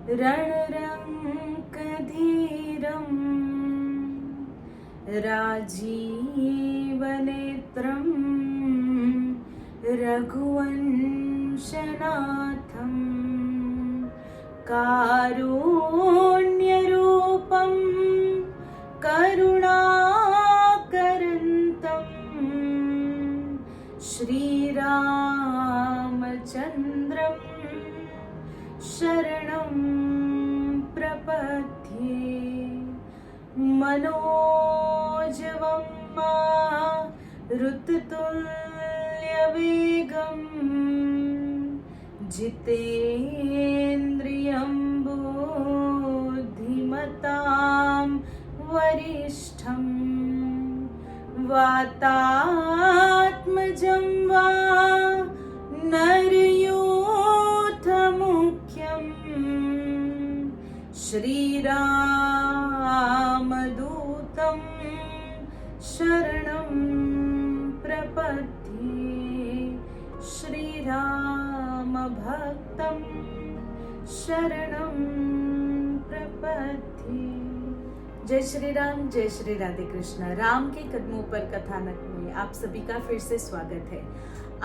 रणरङ्कधीरं राजीवनेत्रं रघुवंशनाथं कारुण्यरूपं करुणाकरन्तं श्रीरामचन्द्रं शरणं प्रपद्ये। मनोजवं मारुततुल्यवेगं जितेन्द्रियं बुद्धिमतां वरिष्ठं वातात्मजं वा नरयूथमुख्यं श्रीरामदूतं शरणं प्रपद्ये। श्रीरामभक्तं शरणं प्रपद्ये। जय श्री राम, जय श्री राधे कृष्ण। राम के कदमों पर कथानक में आप सभी का फिर से स्वागत है।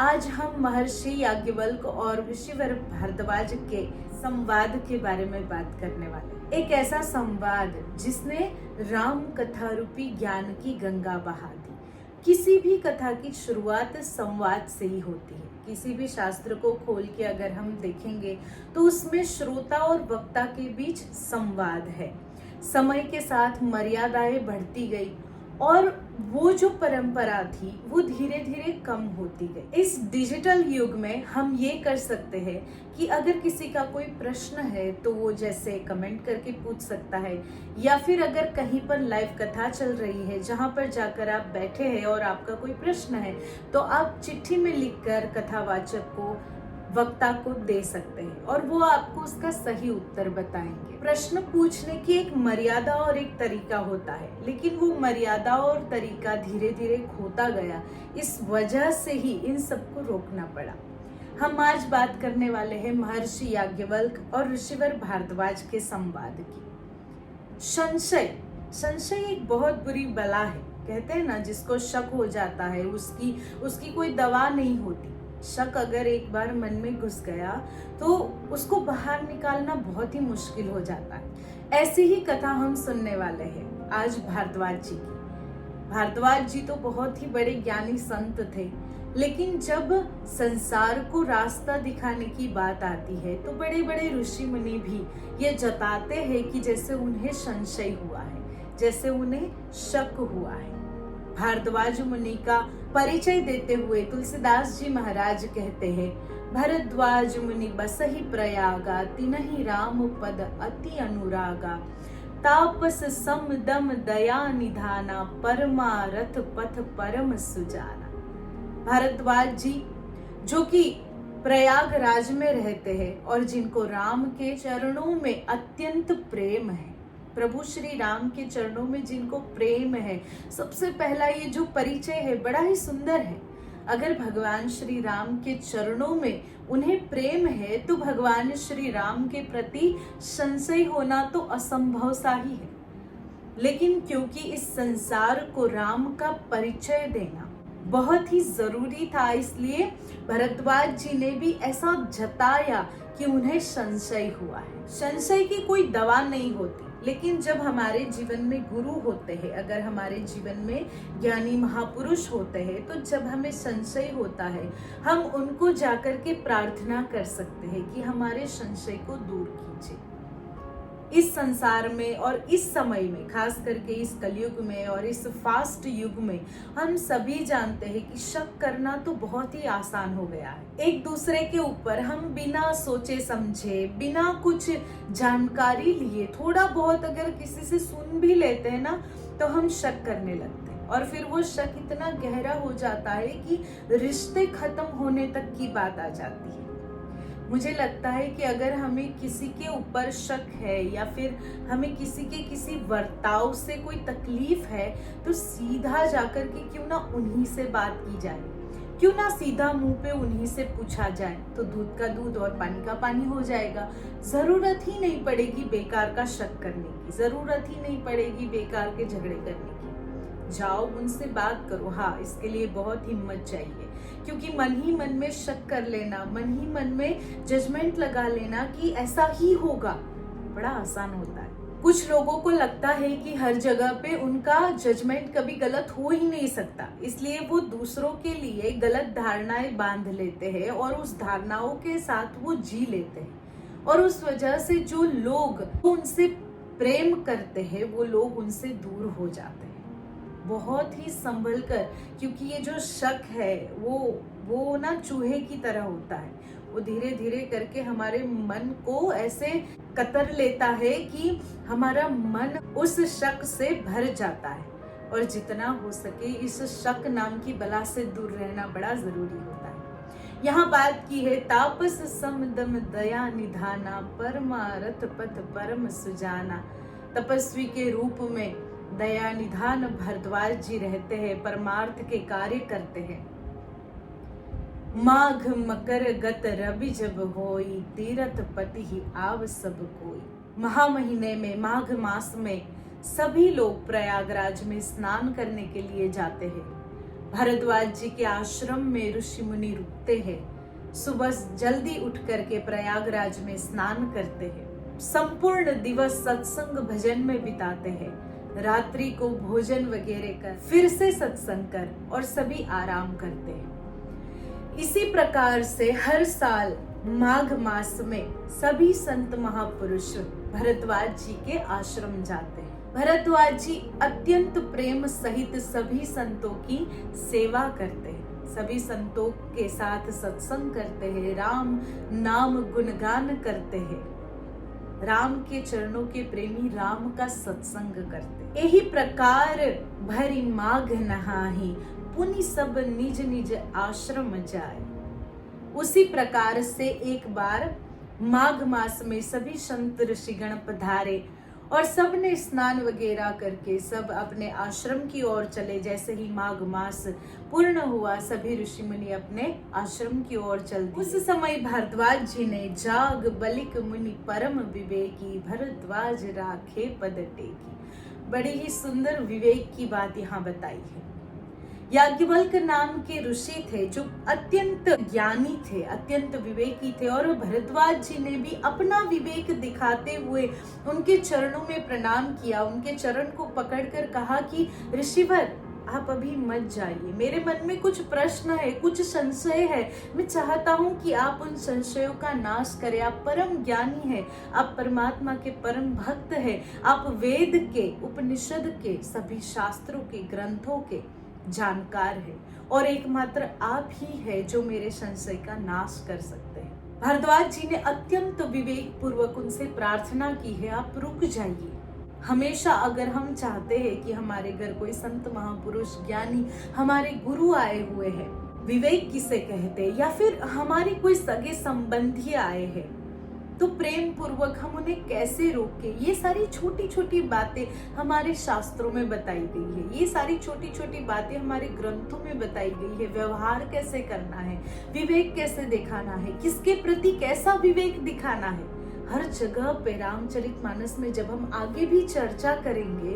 आज हम महर्षि याज्ञवल्क्य और ऋषिवर भारद्वाज के संवाद के बारे में बात करने वाले हैं। एक ऐसा संवाद जिसने राम कथा रूपी ज्ञान की गंगा बहा दी। किसी भी कथा की शुरुआत संवाद से ही होती है। किसी भी शास्त्र को खोल के अगर हम देखेंगे तो उसमें श्रोता और वक्ता के बीच संवाद है। समय के साथ मर्यादाएं बढ़ती गई और वो जो परंपरा थी वो धीरे धीरे कम होती गई। इस डिजिटल युग में हम ये कर सकते हैं कि अगर किसी का कोई प्रश्न है तो वो जैसे कमेंट करके पूछ सकता है, या फिर अगर कहीं पर लाइव कथा चल रही है जहां पर जाकर आप बैठे हैं और आपका कोई प्रश्न है तो आप चिट्ठी में लिखकर कथावाचक को, वक्ता को दे सकते हैं और वो आपको उसका सही उत्तर बताएंगे। प्रश्न पूछने की एक मर्यादा और एक तरीका होता है, लेकिन वो मर्यादा और तरीका धीरे धीरे खोता गया। इस वजह से ही इन सबको रोकना पड़ा। हम आज बात करने वाले हैं महर्षि याज्ञवल्क्य और ऋषिवर भारद्वाज के संवाद की। संशय एक बहुत बुरी बला है। कहते हैं ना, जिसको शक हो जाता है उसकी कोई दवा नहीं होती। शक अगर एक बार मन में घुस गया तो उसको बाहर निकालना बहुत ही मुश्किल हो जाता है। ऐसी ही कथा हम सुनने वाले हैं आज भारद्वाज जी की। भारद्वाज जी तो बहुत ही बड़े ज्ञानी संत थे, लेकिन जब संसार को रास्ता दिखाने की बात आती है तो बड़े बड़े ऋषि मुनि भी ये जताते हैं कि जैसे उन्हें संशय हुआ है, जैसे उन्हें शक हुआ है। भारद्वाज मुनि का परिचय देते हुए तुलसीदास जी महाराज कहते हैं, भरद्वाज मुनि बसहि प्रयागा, तिनहि राम पद अति अनुरागा, तापस सम दम दया निधाना, परमारथ पथ परम सुजाना। भारद्वाज जी जो कि प्रयागराज में रहते हैं और जिनको राम के चरणों में अत्यंत प्रेम है, प्रभु श्री राम के चरणों में जिनको प्रेम है, सबसे पहला ये जो परिचय है बड़ा ही सुंदर है। अगर भगवान श्री राम के चरणों में उन्हें प्रेम है तो भगवान श्री राम के प्रति संशय होना तो असंभव सा ही है। लेकिन क्योंकि इस संसार को राम का परिचय देना बहुत ही जरूरी था, इसलिए भरद्वाज जी ने भी ऐसा जताया कि उन्हें संशय हुआ है। संशय की कोई दवा नहीं होती, लेकिन जब हमारे जीवन में गुरु होते हैं, अगर हमारे जीवन में ज्ञानी महापुरुष होते हैं, तो जब हमें संशय होता है हम उनको जाकर के प्रार्थना कर सकते हैं कि हमारे संशय को दूर कीजिए। इस संसार में और इस समय में, खास करके इस कलयुग में और इस फास्ट युग में, हम सभी जानते हैं कि शक करना तो बहुत ही आसान हो गया है। एक दूसरे के ऊपर हम बिना सोचे समझे, बिना कुछ जानकारी लिए, थोड़ा बहुत अगर किसी से सुन भी लेते हैं ना तो हम शक करने लगते हैं और फिर वो शक इतना गहरा हो जाता है कि रिश्ते खत्म होने तक की बात आ जाती है। मुझे लगता है कि अगर हमें किसी के ऊपर शक है या फिर हमें किसी के किसी वर्ताव से कोई तकलीफ है तो सीधा जाकर के क्यों ना उन्हीं से बात की जाए। क्यों ना सीधा मुंह पे उन्हीं से पूछा जाए, तो दूध का दूध और पानी का पानी हो जाएगा। जरूरत ही नहीं पड़ेगी बेकार का शक करने की, जरूरत ही नहीं पड़ेगी बेकार के झगड़े करने की। जाओ उनसे बात करो। हाँ, इसके लिए बहुत हिम्मत चाहिए, क्योंकि मन ही मन में शक कर लेना, मन ही मन में जजमेंट लगा लेना कि ऐसा ही होगा, बड़ा आसान होता है। कुछ लोगों को लगता है कि हर जगह पे उनका जजमेंट कभी गलत हो ही नहीं सकता, इसलिए वो दूसरों के लिए गलत धारणाएं बांध लेते हैं और उस धारणाओं के साथ वो जी लेते हैं। और उस वजह से जो लोग उनसे प्रेम करते हैं वो लोग उनसे दूर हो जाते हैं। बहुत ही संभल कर, क्योंकि ये जो शक है वो ना चूहे की तरह होता है। वो धीरे धीरे करके हमारे मन को ऐसे कतर लेता है कि हमारा मन उस शक से भर जाता है। और जितना हो सके इस शक नाम की बला से दूर रहना बड़ा जरूरी होता है। यहाँ बात की है तापस सम दम दया निधाना, परमारथ पथ परम सुजाना। तपस्वी के रूप में दया निधान भरद्वाज जी रहते हैं, परमार्थ के कार्य करते हैं। माघ मकर गत रवि जब होई, तीरथ पति ही आव सब कोई। महा महीने में, माघ मास में सभी लोग प्रयागराज में स्नान करने के लिए जाते हैं। भरद्वाज जी के आश्रम में ऋषि मुनि रुकते हैं, सुबह जल्दी उठ करके प्रयागराज में स्नान करते हैं, संपूर्ण दिवस सत्संग भजन में बिताते हैं, रात्रि को भोजन वगैरह कर फिर से सत्संग कर और सभी आराम करते हैं। इसी प्रकार से हर साल माघ मास में सभी संत महापुरुष भरद्वाज जी के आश्रम जाते हैं। भरद्वाज जी अत्यंत प्रेम सहित सभी संतों की सेवा करते हैं, सभी संतों के साथ सत्संग करते हैं, राम नाम गुणगान करते हैं, राम के चरणों के प्रेमी राम का सत्संग करते। यही प्रकार भरी माघ नहाही, पुनि सब निज निज आश्रम जाए। उसी प्रकार से एक बार माघ मास में सभी संत ऋषिगण पधारे और सब ने स्नान वगैरह करके सब अपने आश्रम की ओर चले। जैसे ही माघ मास पूर्ण हुआ सभी ऋषि मुनि अपने आश्रम की ओर चल दिए। उस समय भारद्वाज जी ने जाग बलिक मुनि परम विवेकी, भरद्वाज राखे पद टेकी। बड़ी ही सुंदर विवेक की बात यहाँ बताई है। याज्ञवल्क नाम के ऋषि थे जो अत्यंत ज्ञानी थे, अत्यंत विवेकी थे, और भरद्वाज जी ने भी अपना विवेक दिखाते हुए उनके चरणों में प्रणाम किया, उनके चरण को पकड़कर कहा कि ऋषिवर आप अभी मत जाइए, मेरे मन में कुछ प्रश्न है, कुछ संशय है, मैं चाहता हूँ कि आप उन संशयों का नाश करें। आप परम ज्ञानी हैं, आप परमात्मा के परम भक्त हैं, आप वेद के, उपनिषद के, सभी शास्त्रों के, ग्रंथों के जानकार है, और एकमात्र आप ही है जो मेरे संशय का नाश कर सकते हैं। भरद्वाज जी ने अत्यंत विवेक पूर्वक उनसे प्रार्थना की है, आप रुक जाइए। हमेशा अगर हम चाहते हैं कि हमारे घर कोई संत महापुरुष ज्ञानी हमारे गुरु आए हुए हैं, विवेक किसे कहते हैं, या फिर हमारे कोई सगे संबंधी आए हैं, तो प्रेम पूर्वक हम उन्हें कैसे रोके। ये सारी छोटी छोटी बातें हमारे शास्त्रों में बताई गई है, ये सारी छोटी छोटी बातें हमारे ग्रंथों में बताई गई है। व्यवहार कैसे करना है, विवेक कैसे दिखाना है, किसके प्रति कैसा विवेक दिखाना है, हर जगह पे रामचरितमानस में जब हम आगे भी चर्चा करेंगे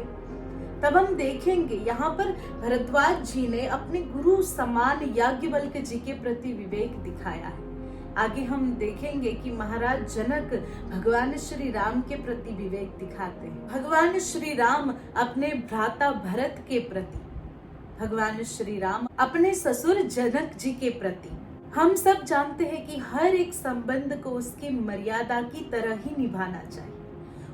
तब हम देखेंगे यहाँ पर भरद्वाज जी ने अपने गुरु समान याज्ञवल्क्य जी के प्रति विवेक दिखाया है। आगे हम देखेंगे कि महाराज जनक भगवान श्री राम के प्रति विवेक दिखाते हैं, भगवान श्री राम अपने भ्राता भरत के प्रति, भगवान श्री राम अपने ससुर जनक जी के प्रति। हम सब जानते हैं कि हर एक संबंध को उसकी मर्यादा की तरह ही निभाना चाहिए,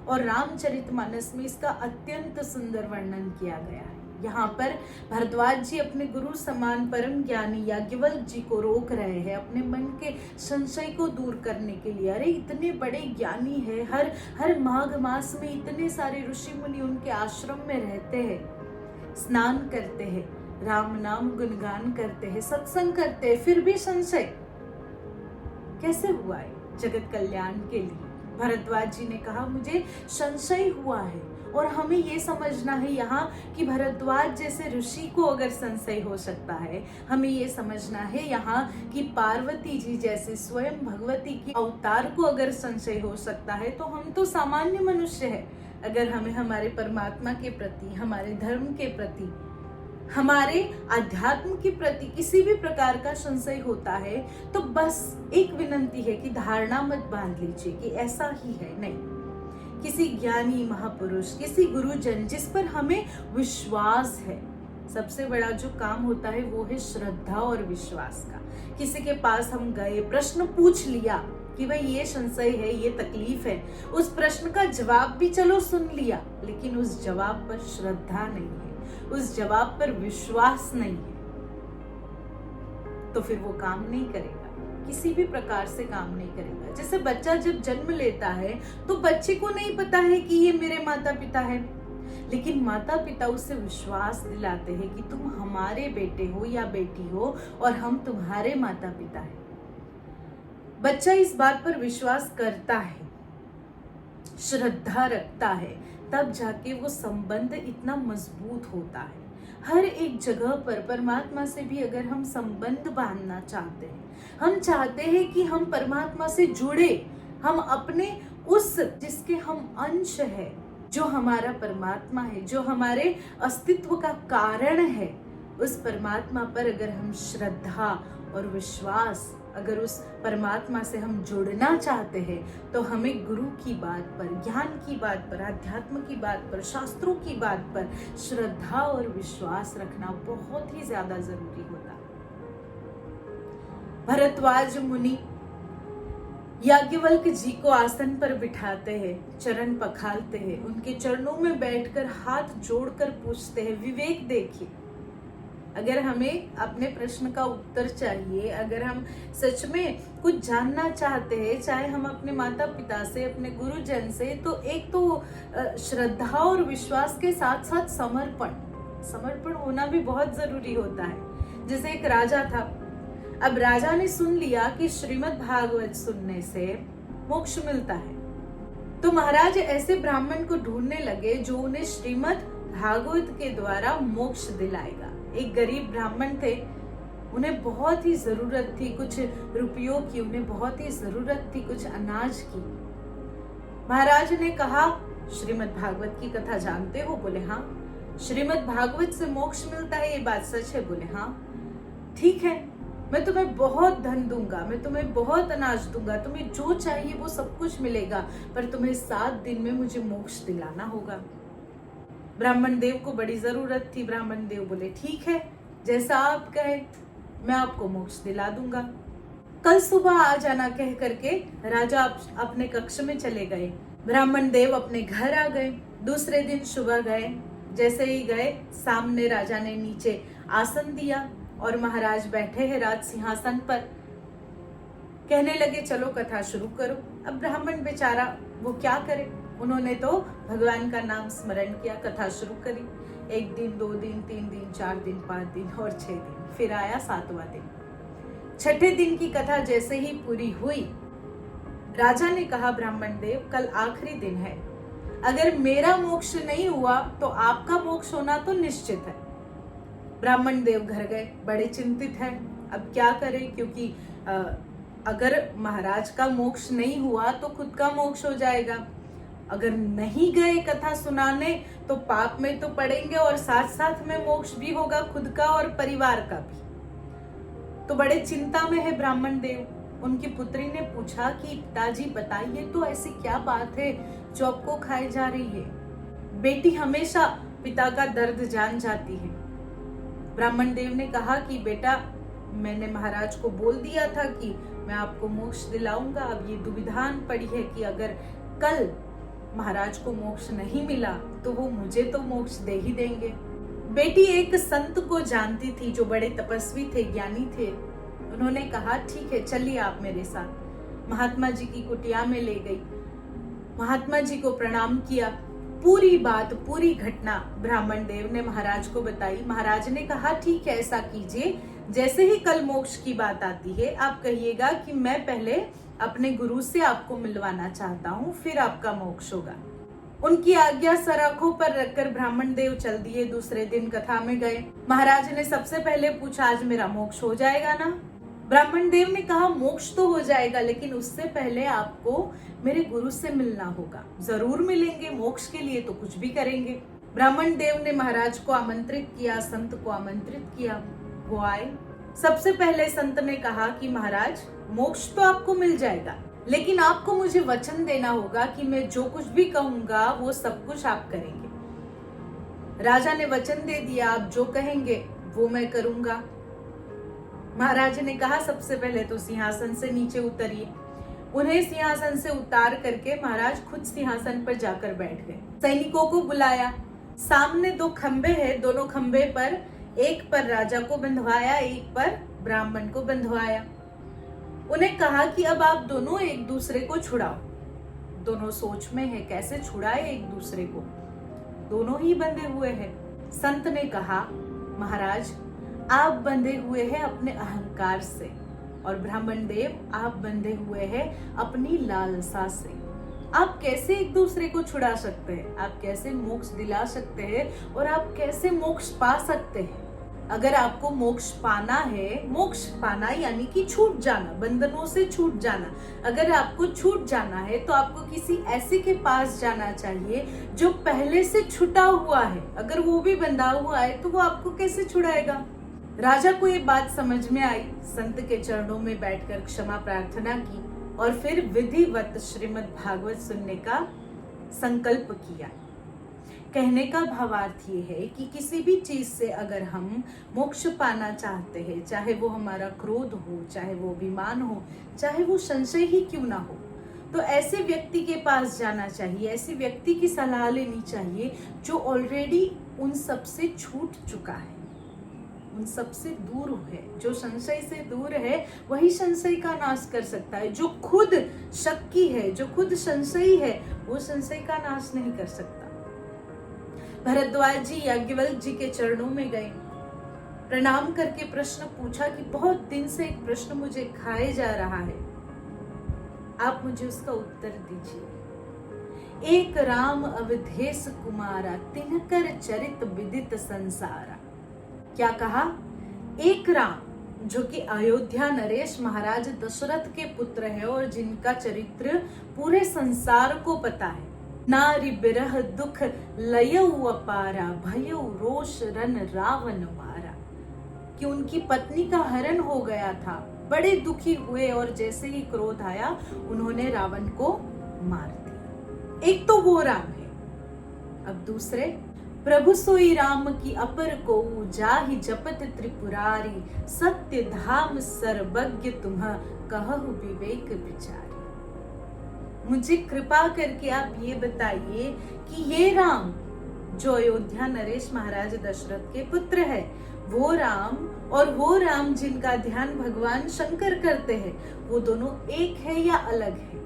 और रामचरितमानस में इसका अत्यंत सुंदर वर्णन किया गया है। यहाँ पर भरद्वाज जी अपने गुरु समान परम ज्ञानी याज्ञवल्क्य जी को रोक रहे हैं अपने मन के संशय को दूर करने के लिए। अरे इतने बड़े ज्ञानी है, हर माघ मास में इतने सारे ऋषि मुनि उनके आश्रम में रहते हैं, स्नान करते हैं, राम नाम गुणगान करते हैं, सत्संग करते हैं, फिर भी संशय कैसे हुआ है जगत कल्याण के लिए। भरद्वाज जी ने कहा मुझे संशय हुआ है, और हमें ये समझना है यहाँ कि भरद्वाज जैसे ऋषि को अगर संशय हो सकता है, हमें ये समझना है यहाँ कि पार्वती जी जैसे स्वयं भगवती के अवतार को अगर संशय हो सकता है, तो हम तो सामान्य मनुष्य है। अगर हमें हमारे परमात्मा के प्रति, हमारे धर्म के प्रति, हमारे अध्यात्म के प्रति किसी भी प्रकार का संशय होता है, तो बस एक विनंती है कि धारणा मत बांध लीजिए कि ऐसा ही है। नहीं, किसी ज्ञानी महापुरुष, किसी गुरुजन जिस पर हमें विश्वास है, सबसे बड़ा जो काम होता है वो है श्रद्धा और विश्वास का। किसी के पास हम गए, प्रश्न पूछ लिया कि भाई ये संशय है, ये तकलीफ है, उस प्रश्न का जवाब भी चलो सुन लिया, लेकिन उस जवाब पर श्रद्धा नहीं है, उस जवाब पर विश्वास नहीं है, तो फिर वो काम नहीं करेगा, किसी भी प्रकार से काम नहीं करेगा। जैसे बच्चा जब जन्म लेता है तो बच्चे को नहीं पता है कि ये मेरे माता पिता है, लेकिन माता पिता उससे विश्वास दिलाते हैं कि तुम हमारे बेटे हो या बेटी हो और हम तुम्हारे माता पिता हैं। बच्चा इस बात पर विश्वास करता है, श्रद्धा रखता है, तब जाके वो संबंध इतना मजबूत होता है। हर एक जगह पर परमात्मा से भी अगर हम संबंध बांधना चाहते हैं, हम चाहते हैं कि हम परमात्मा से जुड़े, हम अपने उस जिसके हम अंश है, जो हमारा परमात्मा है, जो हमारे अस्तित्व का कारण है, उस परमात्मा पर अगर हम श्रद्धा और विश्वास, अगर उस परमात्मा से हम जुड़ना चाहते हैं, तो हमें गुरु की बात पर, ज्ञान की बात पर, अध्यात्म की बात पर, शास्त्रों की बात पर श्रद्धा और विश्वास रखना बहुत ही ज्यादा जरूरी होता है। भरद्वाज मुनि याज्ञवल्क्य जी को आसन पर बिठाते हैं, चरण पखालते हैं, उनके चरणों में बैठकर हाथ जोड़कर पूछते हैं, विवेक देखिए, अगर हमें अपने प्रश्न का उत्तर चाहिए, अगर हम सच में कुछ जानना चाहते हैं, चाहे हम अपने माता पिता से, अपने गुरुजन से, तो एक तो श्रद्धा और विश्वास के साथ साथ समर्पण होना भी बहुत जरूरी होता है। जैसे एक राजा था, अब राजा ने सुन लिया कि श्रीमद् भागवत सुनने से मोक्ष मिलता है, तो महाराज ऐसे ब्राह्मण को ढूंढने लगे जो उन्हें श्रीमद् भागवत के द्वारा मोक्ष दिलाएगा। एक गरीब ब्राह्मण थे, उन्हें बहुत ही जरूरत थी कुछ रुपयों की, उन्हें बहुत ही जरूरत थी कुछ अनाज की। महाराज ने कहा, श्रीमद् भागवत की कथा जानते हो? बोले हाँ। श्रीमद् भागवत से मोक्ष मिलता है, ये बात सच है? बोले हाँ। ठीक है, मैं तुम्हें बहुत धन दूंगा, मैं तुम्हें बहुत अनाज दूंगा, तुम्हें जो चाहिए वो सब कुछ मिलेगा, पर तुम्हें 7 दिन में मुझे मोक्ष दिलाना होगा। ब्राह्मण देव को बड़ी जरूरत थी। ब्राह्मण देव बोले ठीक है, जैसा आप कहे मैं आपको मोक्ष दिला दूंगा, कल सुबह आ जाना कह करके राजा अपने कक्ष में चले गए। ब्राह्मण देव अपने घर आ गए। दूसरे दिन सुबह गए, जैसे ही गए सामने राजा ने नीचे आसन दिया और महाराज बैठे हैं राज सिंहासन पर। कहने लगे चलो कथा शुरू करो। अब ब्राह्मण बेचारा वो क्या करे, उन्होंने तो भगवान का नाम स्मरण किया, कथा शुरू करी। 1 दिन, 2 दिन, 3 दिन, 4 दिन, 5 दिन और 6 दिन, फिर आया 7वां दिन। 6ठे दिन की कथा जैसे ही पूरी हुई, राजा ने कहा ब्राह्मण देव कल आखिरी दिन है, अगर मेरा मोक्ष नहीं हुआ तो आपका मोक्ष होना तो निश्चित है। ब्राह्मण देव घर गए, बड़े चिंतित हैं, अब क्या करें, क्योंकि अगर महाराज का मोक्ष नहीं हुआ तो खुद का मोक्ष हो जाएगा, अगर नहीं गए कथा सुनाने तो पाप में तो पड़ेंगे और साथ साथ में मोक्ष भी होगा खुद का और परिवार का भी। तो बड़े चिंता में है ब्राह्मण देव। उनकी पुत्री ने पूछा कि पिताजी बताइए तो ऐसी क्या बात है जो आपको खाई जा रही है? बेटी हमेशा पिता का दर्द जान जाती है। ब्राह्मण देव ने कहा कि बेटा मैंने महाराज को बोल दिया था कि मैं आपको मोक्ष दिलाऊंगा, अब ये दुविधान पड़ी है कि अगर कल महाराज को मोक्ष नहीं मिला तो वो मुझे तो मोक्ष दे ही देंगे। बेटी एक संत को जानती थी जो बड़े तपस्वी थे, ज्ञानी थे। उन्होंने कहा ठीक है चलिए आप मेरे साथ। महात्मा जी की कुटिया में ले गई, महात्मा जी को प्रणाम किया, पूरी बात, पूरी घटना ब्राह्मण देव ने महाराज को बताई। महाराज ने कहा ठीक है ऐसा कीजिए, जैसे ही कल मोक्ष की बात आती है आप कहिएगा कि मैं पहले अपने गुरु से आपको मिलवाना चाहता हूँ, फिर आपका मोक्ष होगा। उनकी आज्ञा सराखों पर रखकर ब्राह्मण देव चल दिए। दूसरे दिन कथा में गए। महाराज ने सबसे पहले पूछा, आज मेरा मोक्ष हो जाएगा ना? ब्राह्मण देव ने कहा, मोक्ष तो हो जाएगा, लेकिन उससे पहले आपको मेरे गुरु से मिलना होगा। जरूर मिलेंगे, मोक्ष के लिए तो कुछ भी करेंगे। ब्राह्मण देव ने महाराज को आमंत्रित किया, संत को आमंत्रित किया। वो आए। सबसे पहले संत ने कहा कि महाराज, मोक्ष तो आपको मिल जाएगा, लेकिन आपको मुझे वचन देना होगा कि मैं जो कुछ भी कहूंगा वो सब कुछ आप करेंगे। राजा ने वचन दे दिया, आप जो कहेंगे वो मैं करूंगा। महाराज ने कहा, सबसे पहले तो सिंहासन से नीचे उतरिए। उन्हें सिंहासन से उतार करके महाराज खुद सिंहासन पर जाकर बैठ गए। सैनिकों को बुलाया। सामने 2 खंबे हैं, दोनों खंबे पर, एक पर राजा को बंधवाया, एक पर ब्राह्मण को बंधवाया। उन्हें कहा कि अब आप दोनों एक दूसरे को छुड़ाओ। दोनों सोच में है, कैसे छुड़ाए एक दूसरे को, दोनों ही बंधे हुए हैं। संत ने कहा, महाराज आप बंधे हुए हैं अपने अहंकार से, और ब्राह्मण देव आप बंधे हुए हैं अपनी लालसा से। आप कैसे एक दूसरे को छुड़ा सकते हैं? आप कैसे मोक्ष दिला सकते हैं? और आप कैसे मोक्ष पा सकते हैं? अगर आपको मोक्ष पाना है, मोक्ष पाना यानी कि छूट जाना, बंधनों से छूट जाना। अगर आपको छूट जाना है तो आपको किसी ऐसे के पास जाना चाहिए जो पहले से छुटा हुआ है। अगर वो भी बंधा हुआ है तो वो आपको कैसे छुड़ाएगा? राजा को ये बात समझ में आई। संत के चरणों में बैठकर क्षमा प्रार्थना की और फिर विधिवत श्रीमद् भागवत सुनने का संकल्प किया। कहने का भावार्थ ये है कि किसी भी चीज से अगर हम मोक्ष पाना चाहते हैं, चाहे वो हमारा क्रोध हो, चाहे वो अभिमान हो, चाहे वो संशय ही क्यों ना हो, तो ऐसे व्यक्ति के पास जाना चाहिए, ऐसे व्यक्ति की सलाह लेनी चाहिए जो ऑलरेडी उन सब से छूट चुका है, उन सब से दूर है। जो संशय से दूर है वही संशय का नाश कर सकता है। जो खुद शक्की है, जो खुद संशयी है, वो संशय का नाश नहीं कर सकता। भरद्वाज जी याज्ञवल्क्य जी के चरणों में गए, प्रणाम करके प्रश्न पूछा कि बहुत दिन से एक प्रश्न मुझे खाए जा रहा है, आप मुझे उसका उत्तर दीजिए। एक राम अवधेश कुमारा, तिनकर चरित विदित संसारा। क्या कहा? एक राम जो कि अयोध्या नरेश महाराज दशरथ के पुत्र है और जिनका चरित्र पूरे संसार को पता है। नारी बिरह दुख लयऊ अपारा, भयऊ रोष रन रावण मारा। कि उनकी पत्नी का हरण हो गया था, बड़े दुखी हुए और जैसे ही क्रोध आया उन्होंने रावण को मार दिया। एक तो वो राम है। अब दूसरे, प्रभु सोई राम की अपर को जाहि जपत त्रिपुरारी, सत्य धाम सर्वज्ञ तुम्ह कहु विवेक विचारी। मुझे कृपा करके आप ये बताइए कि ये राम जो अयोध्या नरेश महाराज दशरथ के पुत्र है, वो राम और वो राम जिनका ध्यान भगवान शंकर करते हैं, वो दोनों एक है या अलग है?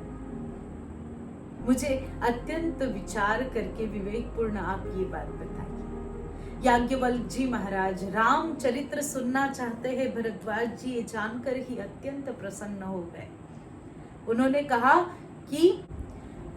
मुझे अत्यंत विचार करके विवेकपूर्ण आप ये बात बताइए। याज्ञवल्क्य जी महाराज राम चरित्र सुनना चाहते हैं। भरद्वाज जी ये जानकर ही अत्यंत प्रसन्न हो गए। उन्होंने कहा कि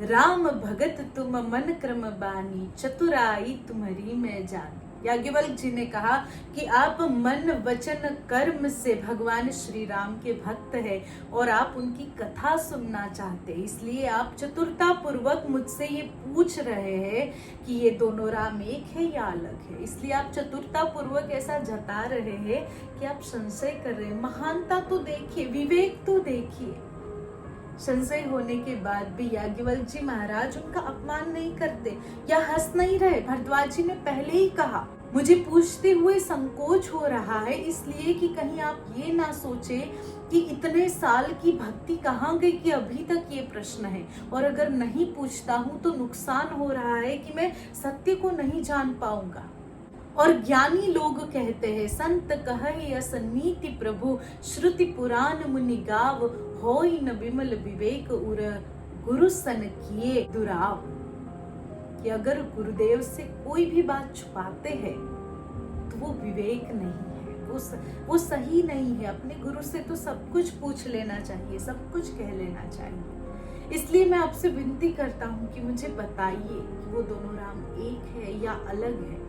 राम भगत तुम मन क्रम बानी, चतुराई तुम्हारी मैं जानी। याज्ञवल्क्य जी ने कहा कि आप मन वचन कर्म से भगवान श्री राम के भक्त हैं और आप उनकी कथा सुनना चाहते हैं, इसलिए आप चतुरता पूर्वक मुझसे ये पूछ रहे हैं कि ये दोनों राम एक है या अलग है। इसलिए आप चतुरता पूर्वक ऐसा जता रहे हैं कि आप संशय कर रहे हैं। महानता तो देखिए, विवेक तो देखिए। संशय होने के बाद भी याज्ञवल्क्य जी महाराज उनका अपमान नहीं करते या हंस नहीं रहे। भरद्वाज जी ने पहले ही कहा, मुझे पूछते हुए संकोच हो रहा है, इसलिए कि कहीं आप ये ना सोचे कि इतने साल की भक्ति कहाँ गई कि अभी तक ये प्रश्न है, और अगर नहीं पूछता हूँ तो नुकसान हो रहा है कि मैं सत्य को नहीं जान पाऊंगा। और ज्ञानी लोग कहते हैं, संत कहे यस नीति प्रभु, श्रुति पुराण मुनि गाव, होई न विमल विवेक उर, गुरु सन किए दुराव। कि अगर गुरुदेव से कोई भी बात छुपाते हैं तो वो विवेक नहीं है, वो सही नहीं है। अपने गुरु से तो सब कुछ पूछ लेना चाहिए, सब कुछ कह लेना चाहिए। इसलिए मैं आपसे विनती करता हूँ कि मुझे बताइए कि वो दोनों राम एक है या अलग है।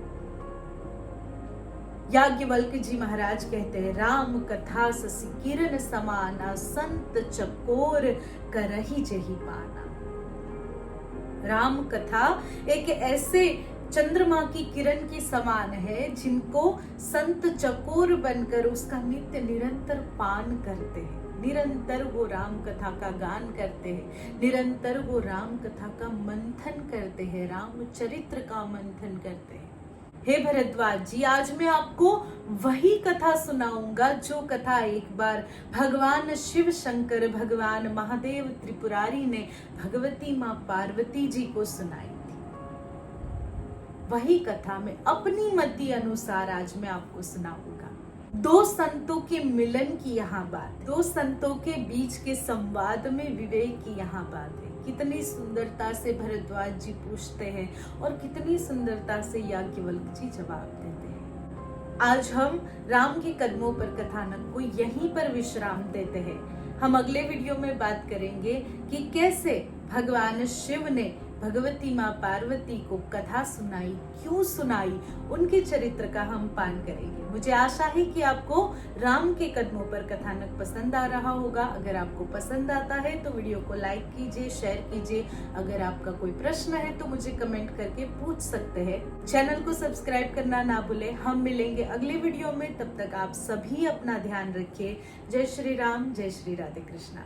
याज्ञवल्क जी महाराज कहते हैं, राम कथा ससी किरण समाना, संत चकोर करही जही पाना। राम कथा एक ऐसे चंद्रमा की किरण के समान है जिनको संत चकोर बनकर उसका नित्य निरंतर पान करते हैं। निरंतर वो राम कथा का गान करते हैं, निरंतर वो राम कथा का मंथन करते हैं, राम चरित्र का मंथन करते हैं। हे भरद्वाज जी, आज मैं आपको वही कथा सुनाऊंगा जो कथा एक बार भगवान शिव शंकर, भगवान महादेव त्रिपुरारी ने भगवती माँ पार्वती जी को सुनाई थी। वही कथा में अपनी मति अनुसार आज मैं आपको सुनाऊंगा। दो संतों के मिलन की यहाँ बात, दो संतों के बीच के संवाद में विवेक की यहाँ बात है। कितनी सुंदरता से भरद्वाज जी पूछते हैं और कितनी सुंदरता से याज्ञवल्क जी जवाब देते हैं। आज हम राम के कदमों पर कथानक को यहीं पर विश्राम देते हैं। हम अगले वीडियो में बात करेंगे कि कैसे भगवान शिव ने भगवती माँ पार्वती को कथा सुनाई, क्यों सुनाई, उनके चरित्र का हम पान करेंगे। मुझे आशा है कि आपको राम के कदमों पर कथानक पसंद आ रहा होगा। अगर आपको पसंद आता है तो वीडियो को लाइक कीजिए, शेयर कीजिए। अगर आपका कोई प्रश्न है तो मुझे कमेंट करके पूछ सकते हैं। चैनल को सब्सक्राइब करना ना भूलें। हम मिलेंगे अगले वीडियो में, तब तक आप सभी अपना ध्यान रखिए। जय श्री राम, जय श्री राधे कृष्णा।